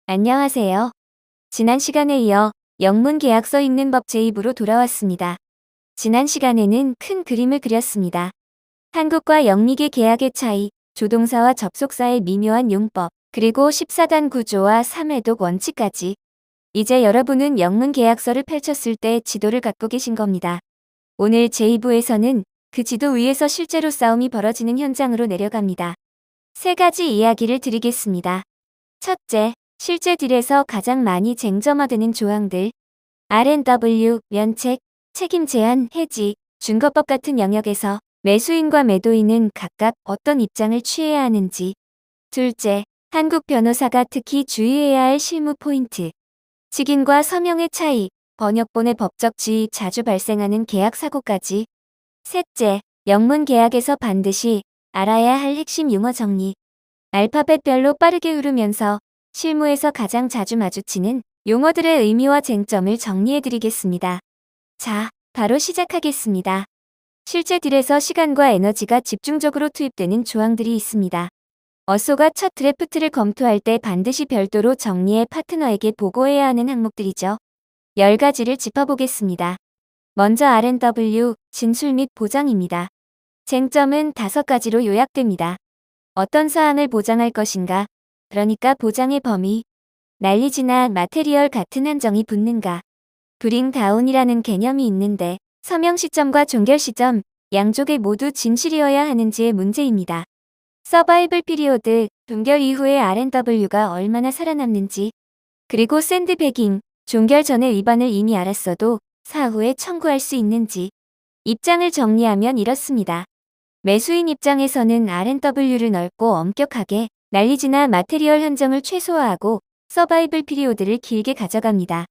안녕하세요. 지난 시간에 이어 영문 계약서 읽는 법 제2부로 돌아왔습니다. 지난 시간에는 큰 그림을 그렸습니다. 한국과 영미계 계약의 차이, 조동사와 접속사의 미묘한 용법, 그리고 14단 구조와 3회독 원칙까지. 이제 여러분은 영문 계약서를 펼쳤을 때 지도를 갖고 계신 겁니다. 오늘 제2부에서는 그 지도 위에서 실제로 싸움이 벌어지는 현장으로 내려갑니다. 세 가지 이야기를 드리겠습니다. 첫째, 실제 딜에서 가장 많이 쟁점화되는 조항들, R&W, 면책, 책임 제한, 해지, 준거법 같은 영역에서 매수인과 매도인은 각각 어떤 입장을 취해야 하는지. 둘째, 한국 변호사가 특히 주의해야 할 실무 포인트, 직인과 서명의 차이, 번역본의 법적 지위 자주 발생하는 계약 사고까지. 셋째, 영문 계약에서 반드시 알아야 할 핵심 용어 정리, 알파벳별로 빠르게 흐르면서 실무에서 가장 자주 마주치는 용어들의 의미와 쟁점을 정리해드리겠습니다. 자, 바로 시작하겠습니다. 실제 딜에서 시간과 에너지가 집중적으로 투입되는 조항들이 있습니다. 어쏘가 첫 드래프트를 검토할 때 반드시 별도로 정리해 파트너에게 보고해야 하는 항목들이죠. 10가지를 짚어보겠습니다. 먼저 R&W, 진술 및 보장입니다. 쟁점은 5가지로 요약됩니다. 어떤 사항을 보장할 것인가, 그러니까 보장의 범위, 난리지나 마테리얼 같은 한정이 붙는가, 브링 다운이라는 개념이 있는데 서명 시점과 종결 시점, 양쪽에 모두 진실이어야 하는지의 문제입니다. 서바이벌 피리오드, 종결 이후에 R&W가 얼마나 살아남는지, 그리고 샌드배깅, 종결 전에 위반을 이미 알았어도 사후에 청구할 수 있는지. 입장을 정리하면 이렇습니다. 매수인 입장에서는 R&W를 넓고 엄격하게, 난리지나 마테리얼 한정을 최소화하고 서바이벌 피리오드를 길게 가져갑니다.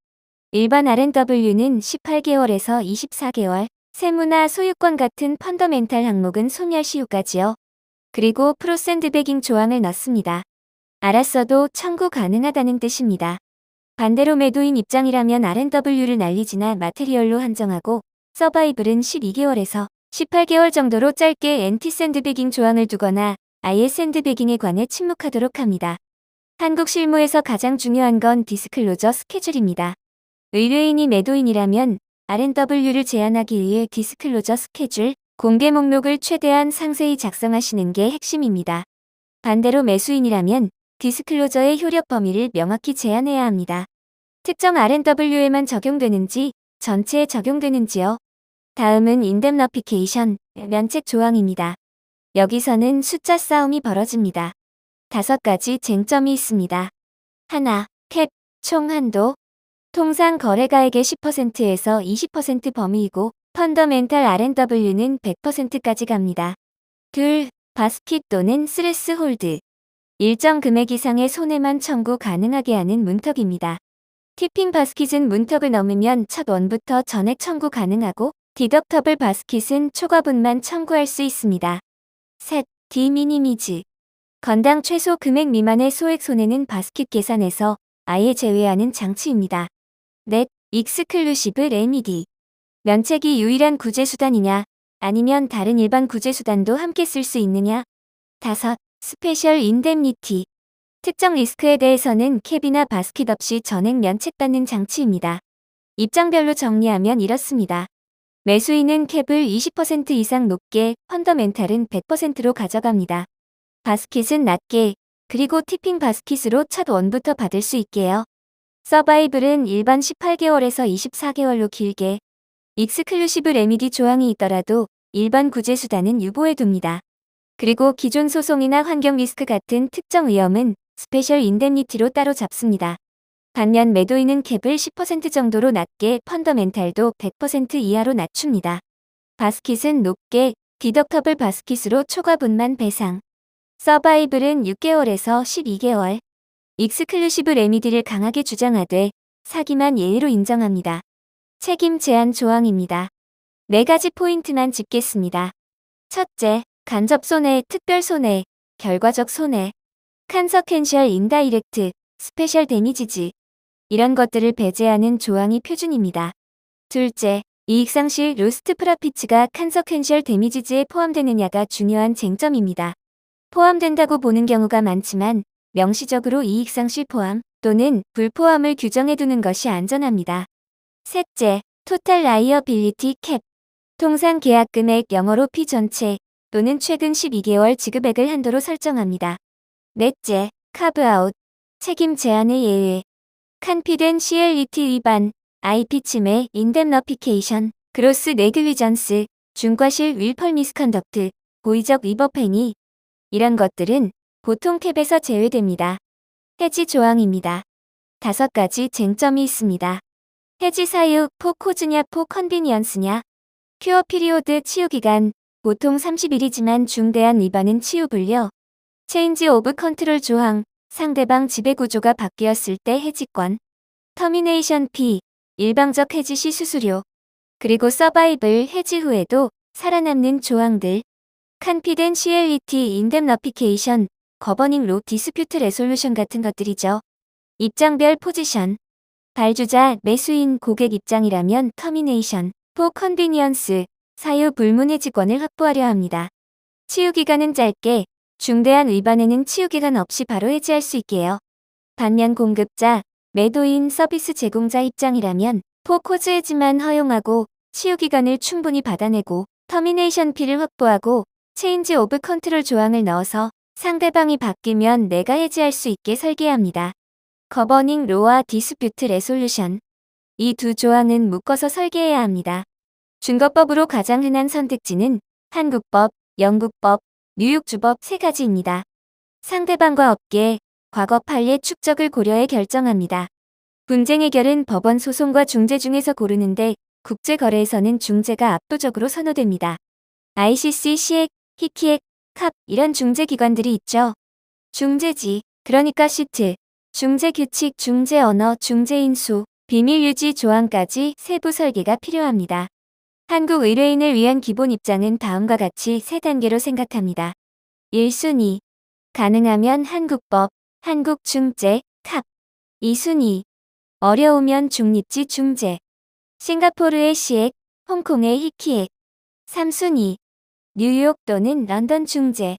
일반 R&W는 18개월에서 24개월, 세무나 소유권 같은 펀더멘탈 항목은 소멸 시효까지요. 그리고 프로 샌드배깅 조항을 넣습니다. 알았어도 청구 가능하다는 뜻입니다. 반대로 매도인 입장이라면 R&W를 난리지나 마테리얼로 한정하고 서바이벌은 12개월에서 18개월 정도로 짧게 엔티 샌드배깅 조항을 두거나 아예 샌드배깅에 관해 침묵하도록 합니다. 한국 실무에서 가장 중요한 건 디스클로저 스케줄입니다. 의뢰인이 매도인이라면 R&W를 제한하기 위해 디스클로저 스케줄, 공개 목록을 최대한 상세히 작성하시는 게 핵심입니다. 반대로 매수인이라면 디스클로저의 효력 범위를 명확히 제한해야 합니다. 특정 R&W에만 적용되는지, 전체에 적용되는지요. 다음은 인뎀너피케이션, 면책 조항입니다. 여기서는 숫자 싸움이 벌어집니다. 5가지 쟁점이 있습니다. 하나, 캡, 총 한도. 통상 거래가액의 10%에서 20% 범위이고 펀더멘탈 R&W는 100%까지 갑니다. 둘, 바스킷 또는 스레스 홀드. 일정 금액 이상의 손해만 청구 가능하게 하는 문턱입니다. 티핑 바스킷은 문턱을 넘으면 첫 원부터 전액 청구 가능하고 디덕터블 바스킷은 초과분만 청구할 수 있습니다. 셋, 디미니미즈. 건당 최소 금액 미만의 소액 손해는 바스킷 계산에서 아예 제외하는 장치입니다. 넷, 익스클루시브 레미디. 면책이 유일한 구제수단이냐, 아니면 다른 일반 구제수단도 함께 쓸 수 있느냐. 다섯, 스페셜 인뎀니티. 특정 리스크에 대해서는 캡이나 바스킷 없이 전액 면책받는 장치입니다. 입장별로 정리하면 이렇습니다. 매수인은 캡을 20% 이상 높게, 펀더멘탈은 100%로 가져갑니다. 바스킷은 낮게, 그리고 티핑 바스킷으로 첫 원부터 받을 수 있게요. 서바이벌은 일반 18개월에서 24개월로 길게, 익스클루시브 레미디 조항이 있더라도 일반 구제수단은 유보해둡니다. 그리고 기존 소송이나 환경 리스크 같은 특정 위험은 스페셜 인뎀니티로 따로 잡습니다. 반면 매도인은 캡을 10% 정도로 낮게, 펀더멘탈도 100% 이하로 낮춥니다. 바스킷은 높게, 디덕터블 바스킷으로 초과분만 배상. 서바이벌은 6개월에서 12개월. 익스클루시브 레미디를 강하게 주장하되 사기만 예외로 인정합니다. 책임 제한 조항입니다. 4가지 포인트만 짚겠습니다. 첫째, 간접 손해, 특별 손해, 결과적 손해, 컨서켄셜 인다이렉트, 스페셜 데미지즈. 이런 것들을 배제하는 조항이 표준입니다. 둘째, 이익상실 로스트 프라피츠가 컨서켄셜 데미지즈에 포함되느냐가 중요한 쟁점입니다. 포함된다고 보는 경우가 많지만 명시적으로 이익상실 포함, 또는 불포함을 규정해두는 것이 안전합니다. 셋째, 토탈 라이어빌리티 캡. 통상 계약 금액 영어로 P 전체 또는 최근 12개월 지급액을 한도로 설정합니다. 넷째, 카브아웃. 책임 제한의 예외. 컨피덴시얼리티 위반, IP 침해, 인뎀너피케이션, 그로스 네글리전스, 중과실 윌펄 미스컨덕트, 고의적 위법 행위. 이런 것들은 보통 캡에서 제외됩니다. 해지 조항입니다. 5가지 쟁점이 있습니다. 해지 사유, 포 코즈냐 포 컨비니언스냐. 큐어 피리오드 치유기간, 보통 30일이지만 중대한 위반은 치유 불려. 체인지 오브 컨트롤 조항, 상대방 지배구조가 바뀌었을 때 해지권. 터미네이션 피, 일방적 해지 시 수수료. 그리고 서바이벌 해지 후에도 살아남는 조항들. 컨피덴시얼리티 인뎀너피케이션, 거버닝 로 디스퓨트 레솔루션 같은 것들이죠. 입장별 포지션. 발주자, 매수인, 고객 입장이라면 터미네이션, 포 컨비니언스, 사유 불문 해지권을 확보하려 합니다. 치유기간은 짧게, 중대한 위반에는 치유기간 없이 바로 해지할 수 있게요. 반면 공급자, 매도인, 서비스 제공자 입장이라면 포 코즈 해지만 허용하고 치유기간을 충분히 받아내고 터미네이션 피를 확보하고 체인지 오브 컨트롤 조항을 넣어서 상대방이 바뀌면 내가 해지할 수 있게 설계합니다. 거버닝 로와 디스퓨트 레솔루션. 이 두 조항은 묶어서 설계해야 합니다. 준거법으로 가장 흔한 선택지는 한국법, 영국법, 뉴욕주법 3가지입니다. 상대방과 업계, 과거 판례 축적을 고려해 결정합니다. 분쟁 해결은 법원 소송과 중재 중에서 고르는데 국제거래에서는 중재가 압도적으로 선호됩니다. ICC, 시액, 히키액, 캅 이런 중재기관들이 있죠. 중재지, 그러니까 시트, 중재규칙, 중재언어, 중재인수, 비밀유지 조항까지 세부 설계가 필요합니다. 한국 의뢰인을 위한 기본 입장은 다음과 같이 3단계로 생각합니다. 1순위. 가능하면 한국법, 한국중재, 캅. 2순위. 어려우면 중립지 중재. 싱가포르의 시액, 홍콩의 히키액. 3순위. 뉴욕 또는 런던 중재.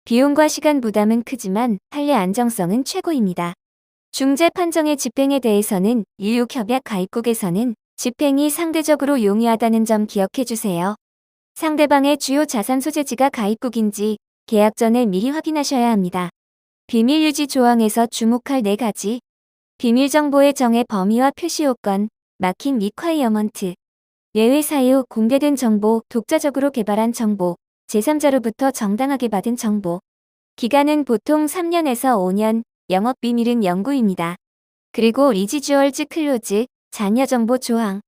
비용과 시간 부담은 크지만 판례 안정성은 최고입니다. 중재 판정의 집행에 대해서는 뉴욕협약 가입국에서는 집행이 상대적으로 용이하다는 점 기억해주세요. 상대방의 주요 자산 소재지가 가입국인지 계약 전에 미리 확인하셔야 합니다. 비밀유지 조항에서 주목할 4가지. 비밀정보의 정의 범위와 표시 요건, 마킹 리콰이어먼트. 예외 사유, 공개된 정보, 독자적으로 개발한 정보, 제3자로부터 정당하게 받은 정보. 기간은 보통 3년에서 5년, 영업비밀은 영구입니다. 그리고 리지주얼즈 클로즈, 자녀정보 조항.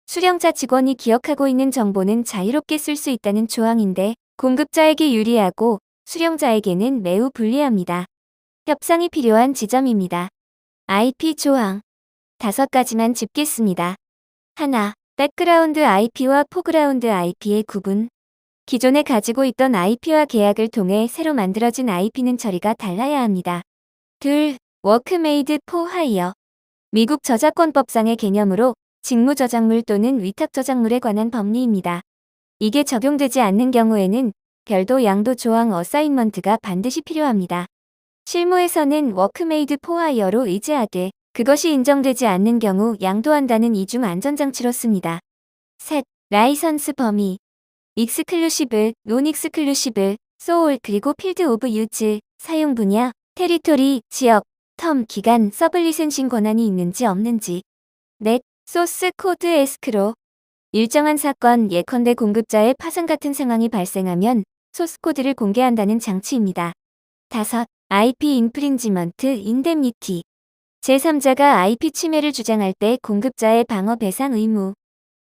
수령자 직원이 기억하고 있는 정보는 자유롭게 쓸 수 있다는 조항인데 공급자에게 유리하고 수령자에게는 매우 불리합니다. 협상이 필요한 지점입니다. IP 조항. 5가지만 짚겠습니다. 하나, 백그라운드 IP와 포그라운드 IP의 구분. 기존에 가지고 있던 IP와 계약을 통해 새로 만들어진 IP는 처리가 달라야 합니다. 둘, 워크메이드 포 하이어. 미국 저작권법상의 개념으로 직무 저작물 또는 위탁 저작물에 관한 법리입니다. 이게 적용되지 않는 경우에는 별도 양도 조항 어사인먼트가 반드시 필요합니다. 실무에서는 워크메이드 포 하이어로 의제하되 그것이 인정되지 않는 경우 양도한다는 이중 안전장치로 씁니다. 셋, 라이선스 범위. 익스클루시브, 논 익스클루시브, 소울 그리고 필드 오브 유즈, 사용 분야, 테리토리, 지역, 텀, 기간, 서브 리센싱 권한이 있는지 없는지. 넷, 소스 코드 에스크로. 일정한 사건, 예컨대 공급자의 파산 같은 상황이 발생하면 소스 코드를 공개한다는 장치입니다. 5, IP 인프린지먼트 인뎀니티. 제3자가 IP 침해를 주장할 때 공급자의 방어 배상 의무.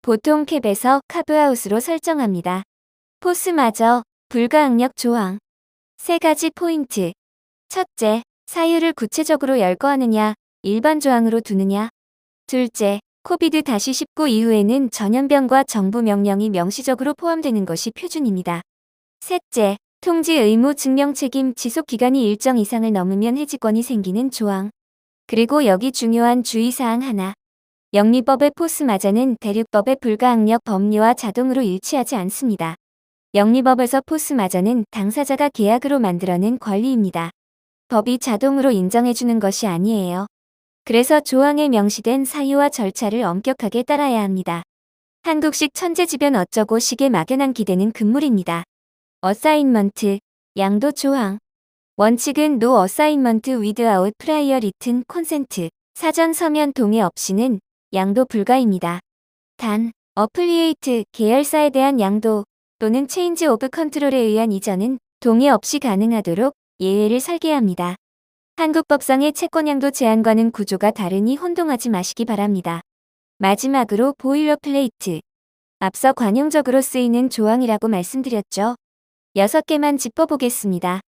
보통 캡에서 카브아웃으로 설정합니다. 포스마저, 불가항력 조항. 3가지 포인트. 첫째, 사유를 구체적으로 열거하느냐, 일반 조항으로 두느냐. 둘째, 코비드-19 이후에는 전염병과 정부 명령이 명시적으로 포함되는 것이 표준입니다. 셋째, 통지 의무 증명 책임 지속 기간이 일정 이상을 넘으면 해지권이 생기는 조항. 그리고 여기 중요한 주의사항 하나. 영리법의 포스마저는 대륙법의 불가항력 법리와 자동으로 일치하지 않습니다. 영리법에서 포스마저는 당사자가 계약으로 만들어낸 권리입니다. 법이 자동으로 인정해주는 것이 아니에요. 그래서 조항에 명시된 사유와 절차를 엄격하게 따라야 합니다. 한국식 천재지변 어쩌고 식의 막연한 기대는 금물입니다. 어사인먼트, 양도 조항. 원칙은 No assignment without prior written consent. 사전 서면 동의 없이는 양도 불가입니다. 단, 어플리에이트, 계열사에 대한 양도 또는 체인지 오브 컨트롤에 의한 이전은 동의 없이 가능하도록 예외를 설계합니다. 한국 법상의 채권양도 제한과는 구조가 다르니 혼동하지 마시기 바랍니다. 마지막으로 보일러플레이트. 앞서 관용적으로 쓰이는 조항이라고 말씀드렸죠. 6개만 짚어보겠습니다.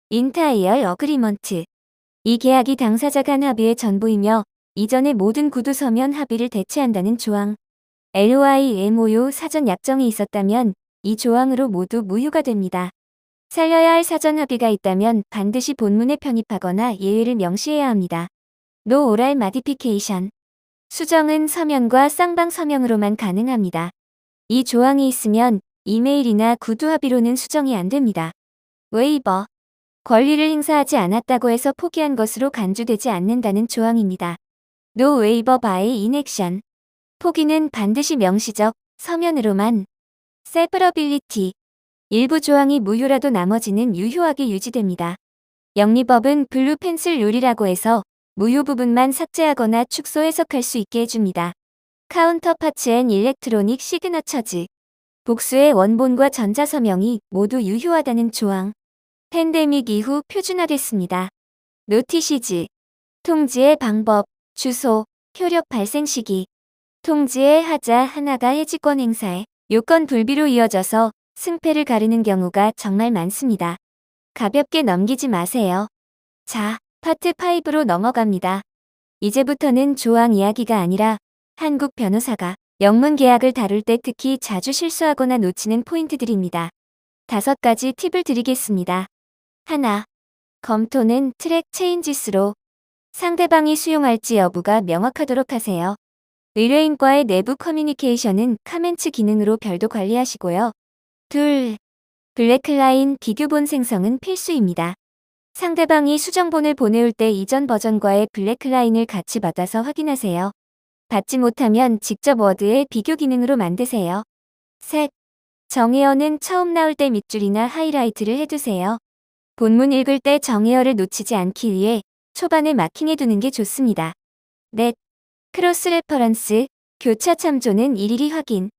인타이얼 어그리먼트. 이 계약이 당사자 간 합의의 전부이며 이전의 모든 구두 서면 합의를 대체한다는 조항. LOI, MOU 사전 약정이 있었다면 이 조항으로 모두 무효가 됩니다. 살려야 할 사전 합의가 있다면 반드시 본문에 편입하거나 예외를 명시해야 합니다. No oral modification. 수정은 서면과 쌍방 서명으로만 가능합니다. 이 조항이 있으면 이메일이나 구두 합의로는 수정이 안 됩니다. 웨이버. 권리를 행사하지 않았다고 해서 포기한 것으로 간주되지 않는다는 조항입니다. No waiver by inaction. 포기는 반드시 명시적, 서면으로만. severability. 일부 조항이 무효라도 나머지는 유효하게 유지됩니다. 영리법은 블루 펜슬 룰이라고 해서 무효 부분만 삭제하거나 축소 해석할 수 있게 해줍니다. 카운터파츠 앤 일렉트로닉 시그너처즈. 복수의 원본과 전자서명이 모두 유효하다는 조항. 팬데믹 이후 표준화됐습니다. 노티시즈. 통지의 방법, 주소, 효력 발생 시기. 통지의 하자 하나가 해지권 행사에 요건 불비로 이어져서 승패를 가르는 경우가 정말 많습니다. 가볍게 넘기지 마세요. 자, 파트 5로 넘어갑니다. 이제부터는 조항 이야기가 아니라 한국 변호사가 영문 계약을 다룰 때 특히 자주 실수하거나 놓치는 포인트들입니다. 5가지 팁을 드리겠습니다. 하나, 검토는 트랙 체인지스로 상대방이 수용할지 여부가 명확하도록 하세요. 의뢰인과의 내부 커뮤니케이션은 카멘츠 기능으로 별도 관리하시고요. 둘, 블랙라인 기교본 생성은 필수입니다. 상대방이 수정본을 보내올 때 이전 버전과의 블랙라인을 같이 받아서 확인하세요. 받지 못하면 직접 워드의 비교 기능으로 만드세요. 셋, 정의어는 처음 나올 때 밑줄이나 하이라이트를 해두세요. 본문 읽을 때 정의어를 놓치지 않기 위해 초반에 마킹해두는 게 좋습니다. 넷, 크로스 레퍼런스, 교차 참조는 일일이 확인.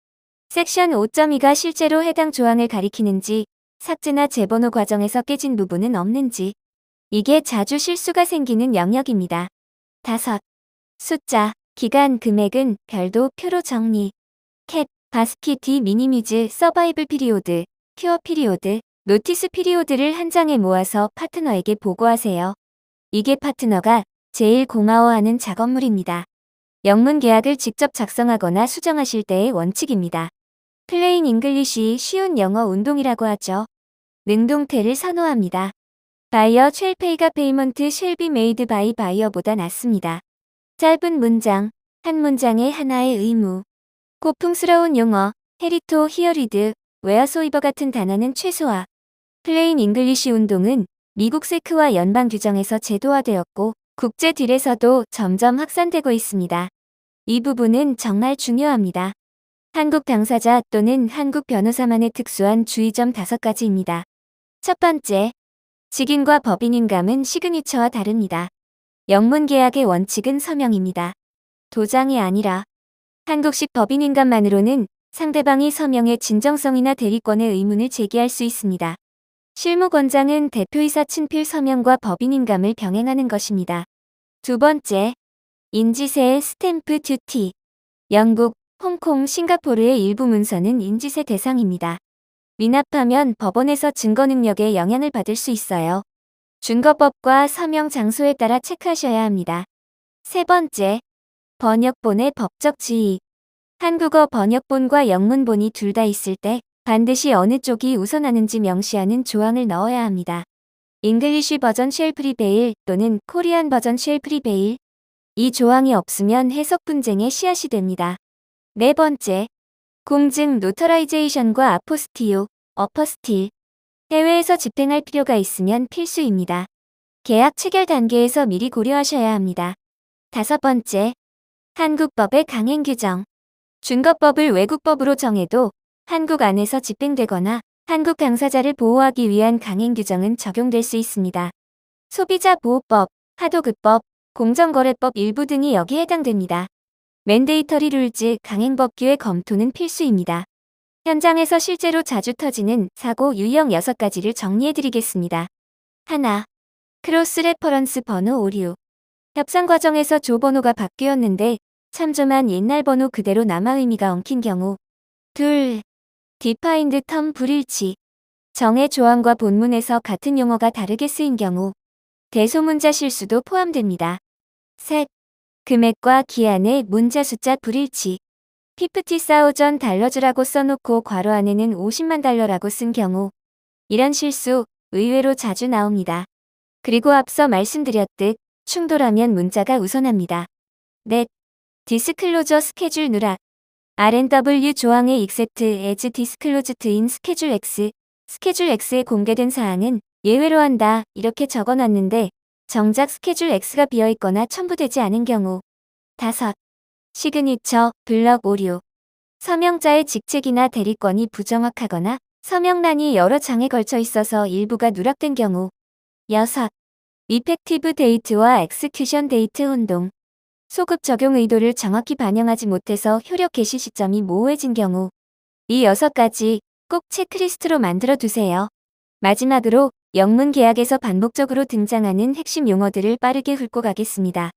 섹션 5.2가 실제로 해당 조항을 가리키는지, 삭제나 재번호 과정에서 깨진 부분은 없는지. 이게 자주 실수가 생기는 영역입니다. 5. 숫자, 기간, 금액은 별도 표로 정리. 캡, 바스키티 미니미즈, 서바이벌 피리오드, 큐어 피리오드, 노티스 피리오드를 한 장에 모아서 파트너에게 보고하세요. 이게 파트너가 제일 고마워하는 작업물입니다. 영문 계약을 직접 작성하거나 수정하실 때의 원칙입니다. 플레인 잉글리쉬 쉬운 영어 운동이라고 하죠. 능동태를 선호합니다. 바이어 쉘페이가 페이먼트 쉘비 메이드 바이 바이어보다 낫습니다. 짧은 문장, 한 문장에 하나의 의무. 고풍스러운 용어, 헤리토, 히어리드, 웨어소이버 같은 단어는 최소화. 플레인 잉글리쉬 운동은 미국 세크와 연방 규정에서 제도화되었고 국제 딜에서도 점점 확산되고 있습니다. 이 부분은 정말 중요합니다. 한국 당사자 또는 한국 변호사만의 특수한 주의점 5가지입니다. 첫 번째, 직인과 법인인감은 시그니처와 다릅니다. 영문 계약의 원칙은 서명입니다. 도장이 아니라 한국식 법인인감만으로는 상대방이 서명의 진정성이나 대리권의 의문을 제기할 수 있습니다. 실무권장은 대표이사 친필 서명과 법인인감을 병행하는 것입니다. 두 번째, 인지세의 스탬프 듀티. 영국, 홍콩, 싱가포르의 일부 문서는 인지세 대상입니다. 미납하면 법원에서 증거 능력에 영향을 받을 수 있어요. 준거법과 서명 장소에 따라 체크하셔야 합니다. 세 번째, 번역본의 법적 지위. 한국어 번역본과 영문본이 둘 다 있을 때 반드시 어느 쪽이 우선하는지 명시하는 조항을 넣어야 합니다. 잉글리쉬 버전 쉘 프리베일 또는 코리안 버전 쉘 프리베일. 이 조항이 없으면 해석 분쟁의 씨앗이 됩니다. 네 번째, 공증 노터라이제이션과 아포스티오, 어퍼스틸. 해외에서 집행할 필요가 있으면 필수입니다. 계약 체결 단계에서 미리 고려하셔야 합니다. 5번째, 한국법의 강행 규정. 준거법을 외국법으로 정해도 한국 안에서 집행되거나 한국 당사자를 보호하기 위한 강행 규정은 적용될 수 있습니다. 소비자보호법, 하도급법, 공정거래법 일부 등이 여기에 해당됩니다. 맨데이터리 룰즈 강행법규의 검토는 필수입니다. 현장에서 실제로 자주 터지는 사고 유형 6가지를 정리해드리겠습니다. 하나, 크로스 레퍼런스 번호 오류. 협상 과정에서 조 번호가 바뀌었는데 참조만 옛날 번호 그대로 남아 의미가 엉킨 경우. 둘, 디파인드 텀 불일치. 정의 조항과 본문에서 같은 용어가 다르게 쓰인 경우. 대소문자 실수도 포함됩니다. 셋, 금액과 기한의 문자 숫자 불일치. $50,000라고 써놓고 괄호 안에는 $500,000라고 쓴 경우. 이런 실수 의외로 자주 나옵니다. 그리고 앞서 말씀드렸듯 충돌하면 문자가 우선합니다. 넷, 디스클로저 스케줄 누락. R&W 조항의 except as disclosed in 스케줄 X. 스케줄 X에 공개된 사항은 예외로 한다 이렇게 적어놨는데 정작 스케줄 X가 비어있거나 첨부되지 않은 경우. 다섯, 시그니처 블럭 오류. 서명자의 직책이나 대리권이 부정확하거나 서명란이 여러 장에 걸쳐 있어서 일부가 누락된 경우. 여섯, 이펙티브 데이트와 엑스큐션 데이트 혼동. 소급 적용 의도를 정확히 반영하지 못해서 효력 개시 시점이 모호해진 경우. 이 6가지 꼭 체크리스트로 만들어 두세요. 마지막으로 영문 계약에서 반복적으로 등장하는 핵심 용어들을 빠르게 훑고 가겠습니다.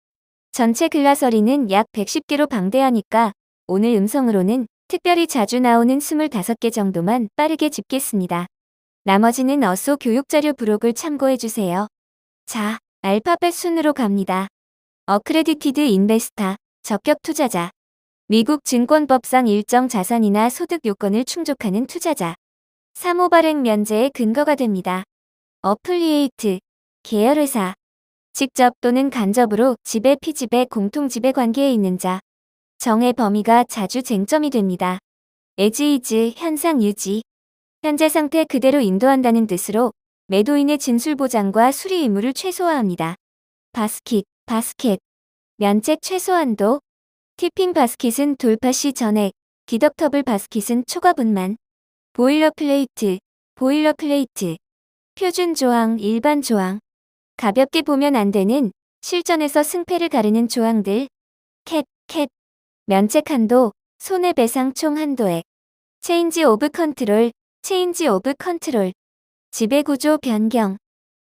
전체 글라서리는 약 110개로 방대하니까 오늘 음성으로는 특별히 자주 나오는 25개 정도만 빠르게 짚겠습니다. 나머지는 어소 교육자료 부록을 참고해주세요. 자, 알파벳 순으로 갑니다. 어크레디티드 인베스터, 적격 투자자. 미국 증권법상 일정 자산이나 소득 요건을 충족하는 투자자. 사모 발행 면제의 근거가 됩니다. 어플리에이트, 계열회사. 직접 또는 간접으로 지배 피지배 공통지배 관계에 있는 자. 정의 범위가 자주 쟁점이 됩니다. 에즈이즈 현상 유지. 현재 상태 그대로 인도한다는 뜻으로 매도인의 진술 보장과 수리 의무를 최소화합니다. 바스켓. 면책 최소한도. 티핑 바스켓은 돌파 시 전액, 디덕터블 바스켓은 초과 분만. 보일러플레이트. 표준 조항, 일반 조항. 가볍게 보면 안 되는 실전에서 승패를 가르는 조항들. 캡. 면책 한도, 손해배상 총 한도액. 체인지 오브 컨트롤. 지배구조 변경.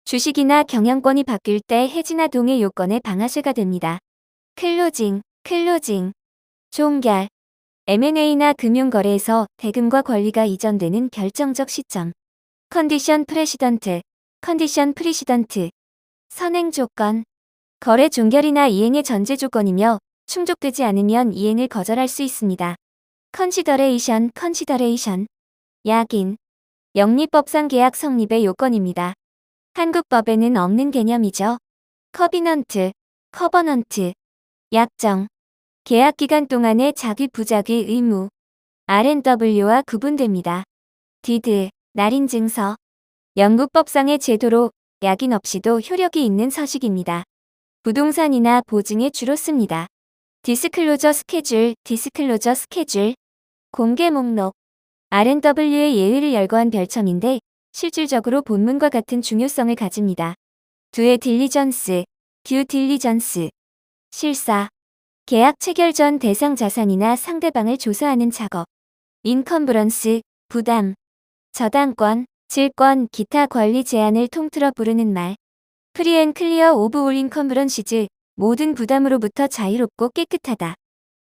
주식이나 경영권이 바뀔 때 해지나 동의 요건의 방아쇠가 됩니다. 클로징. 종결. M&A나 금융거래에서 대금과 권리가 이전되는 결정적 시점. 컨디션 프리시던트. 선행 조건. 거래 종결이나 이행의 전제 조건이며 충족되지 않으면 이행을 거절할 수 있습니다. 컨시더레이션. 약인. 영리법상 계약 성립의 요건입니다. 한국법에는 없는 개념이죠. 커버넌트. 약정. 계약 기간 동안의 자기 부작위 의무. R&W와 구분됩니다. 디드. 날인 증서. 영국법상의 제도로 약인 없이도 효력이 있는 서식입니다. 부동산이나 보증에 주로 씁니다. 디스클로저 스케줄. 공개 목록. R&W의 예의를 열거한 별첨인데 실질적으로 본문과 같은 중요성을 가집니다. 듀 딜리전스. 실사. 계약 체결 전 대상 자산이나 상대방을 조사하는 작업. 인컴브런스. 부담. 저당권, 질권, 기타 권리 제한을 통틀어 부르는 말. 프리 앤 클리어 오브 올 인컴브런시즈. 모든 부담으로부터 자유롭고 깨끗하다.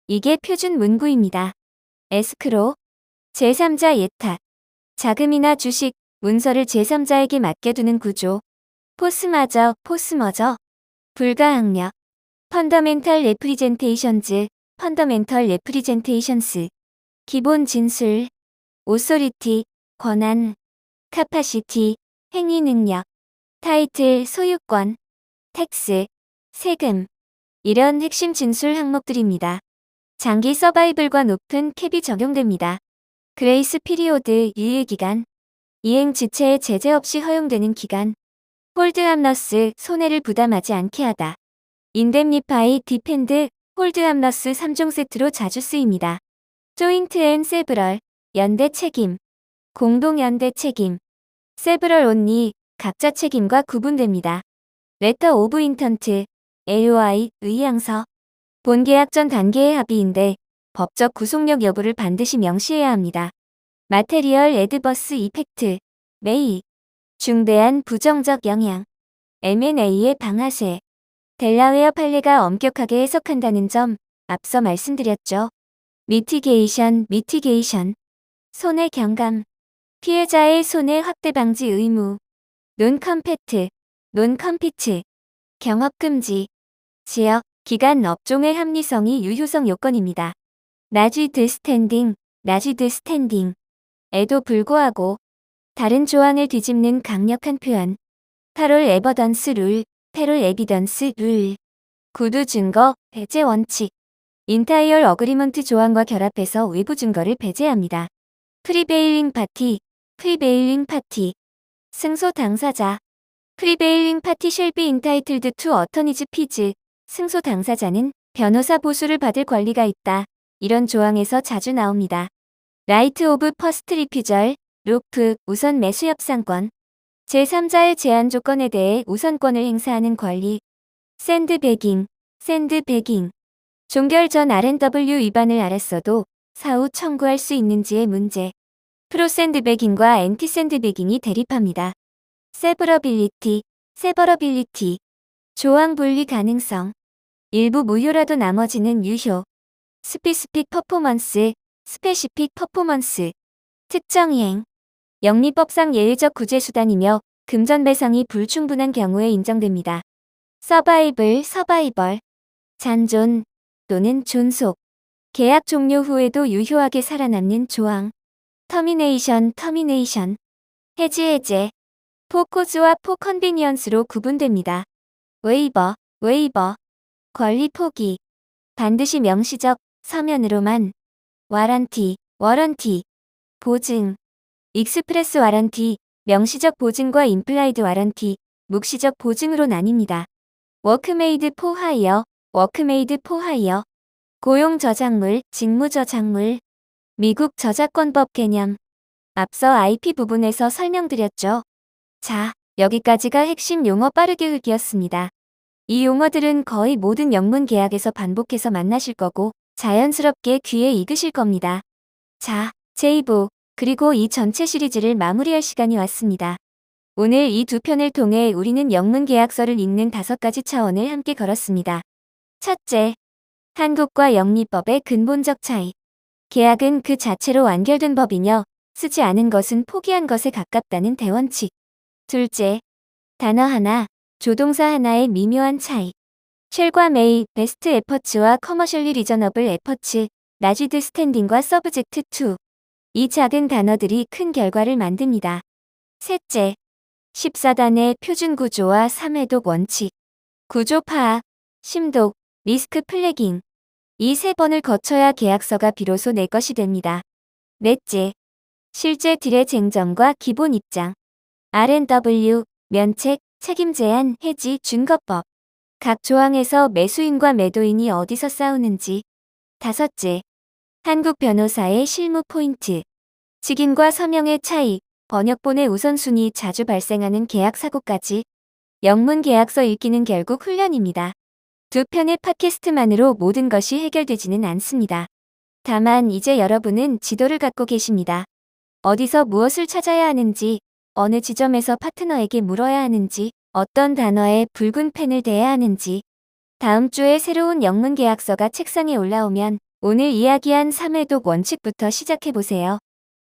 이게 표준 문구입니다. 에스크로. 제3자 예탁. 자금이나 주식, 문서를 제3자에게 맡겨두는 구조. 포스머저. 불가항력. 펀더멘털 레프리젠테이션즈. 기본 진술. 오소리티. 권한. 카파시티. 행위 능력. 타이틀, 소유권. 텍스. 세금. 이런 핵심 진술 항목들입니다. 장기 서바이벌과 높은 캡이 적용됩니다. 그레이스 피리오드, 유예기간. 이행 지체에 제재 없이 허용되는 기간. 홀드 함러스, 손해를 부담하지 않게 하다. 인뎀니파이, 디펜드, 홀드 함러스 3종 세트로 자주 쓰입니다. 조인트 앤 세브럴, 연대 책임, 공동 연대 책임, 세브럴 온리, 각자 책임과 구분됩니다. 레터 오브 인턴트, LOI, 의향서. 본계약 전 단계의 합의인데 법적 구속력 여부를 반드시 명시해야 합니다. 마테리얼 애드버스 이펙트, 메이. 중대한 부정적 영향. M&A의 방아쇠. 델라웨어 판례가 엄격하게 해석한다는 점 앞서 말씀드렸죠. 미티게이션. 손해 경감. 피해자의 손해 확대 방지 의무. 논컴패트, 논컴피트. 경업 금지. 지역, 기간, 업종의 합리성이 유효성 요건입니다. 라지드 스탠딩. 에도 불구하고 다른 조항을 뒤집는 강력한 표현. 패럴 에버던스 룰. 구두 증거, 배제 원칙. 인타이얼 어그리먼트 조항과 결합해서 외부 증거를 배제합니다. 프리베일링 파티. 승소 당사자. 프리베일링 파티 shall be entitled to attorney's fees. 승소 당사자는 변호사 보수를 받을 권리가 있다. 이런 조항에서 자주 나옵니다. 라이트 오브 퍼스트 리퓨절, 로프, 우선 매수 협상권. 제3자의 제한 조건에 대해 우선권을 행사하는 권리. 샌드베깅. 종결 전 R&W 위반을 알았어도 사후 청구할 수 있는지의 문제. 프로샌드베깅과 앤티샌드베깅이 대립합니다. 세버러빌리티. 조항 분리 가능성. 일부 무효라도 나머지는 유효. 스페시픽 퍼포먼스. 특정 이행. 영리법상 예외적 구제수단이며 금전배상이 불충분한 경우에 인정됩니다. 서바이벌. 잔존 또는 존속. 계약 종료 후에도 유효하게 살아남는 조항. 터미네이션. 해지. 포코즈와 포컨비니언스로 구분됩니다. 웨이버. 권리 포기. 반드시 명시적, 서면으로만. 와런티. 보증. 익스프레스 와런티, 명시적 보증과 임플라이드 와런티, 묵시적 보증으로 나뉩니다. 워크메이드 포 하이어. 고용 저작물, 직무 저작물. 미국 저작권법 개념. 앞서 IP 부분에서 설명드렸죠. 자, 여기까지가 핵심 용어 빠르게 훑기였습니다. 이 용어들은 거의 모든 영문 계약에서 반복해서 만나실 거고 자연스럽게 귀에 익으실 겁니다. 자, 제2부, 그리고 이 전체 시리즈를 마무리할 시간이 왔습니다. 오늘 이 두 편을 통해 우리는 영문 계약서를 읽는 5가지 차원을 함께 걸었습니다. 첫째, 한국과 영미법의 근본적 차이. 계약은 그 자체로 완결된 법이며 쓰지 않은 것은 포기한 것에 가깝다는 대원칙. 둘째, 단어 하나, 조동사 하나의 미묘한 차이. 쉘과 메이, 베스트 에퍼츠와 커머셜리 리저너블 에퍼츠, 라지드 스탠딩과 서브젝트 투. 이 작은 단어들이 큰 결과를 만듭니다. 셋째, 14단의 표준 구조와 3회독 원칙. 구조 파악, 심독, 리스크 플래깅. 이 3번을 거쳐야 계약서가 비로소 내 것이 됩니다. 넷째, 실제 딜의 쟁점과 기본 입장. R&W, 면책, 책임 제한, 해지, 준거법. 각 조항에서 매수인과 매도인이 어디서 싸우는지. 다섯째, 한국 변호사의 실무 포인트. 직인과 서명의 차이, 번역본의 우선순위, 자주 발생하는 계약 사고까지. 영문 계약서 읽기는 결국 훈련입니다. 두 편의 팟캐스트만으로 모든 것이 해결되지는 않습니다. 다만 이제 여러분은 지도를 갖고 계십니다. 어디서 무엇을 찾아야 하는지, 어느 지점에서 파트너에게 물어야 하는지, 어떤 단어에 붉은 펜을 대야 하는지. 다음 주에 새로운 영문 계약서가 책상에 올라오면 오늘 이야기한 3회독 원칙부터 시작해보세요.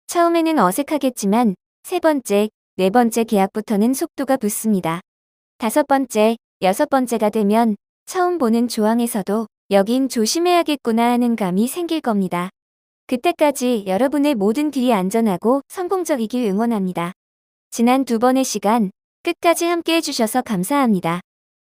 처음에는 어색하겠지만 3번째, 4번째 계약부터는 속도가 붙습니다. 5번째, 6번째가 되면 처음 보는 조항에서도 여긴 조심해야겠구나 하는 감이 생길 겁니다. 그때까지 여러분의 모든 딜이 안전하고 성공적이길 응원합니다. 지난 2번의 시간 끝까지 함께 해주셔서 감사합니다.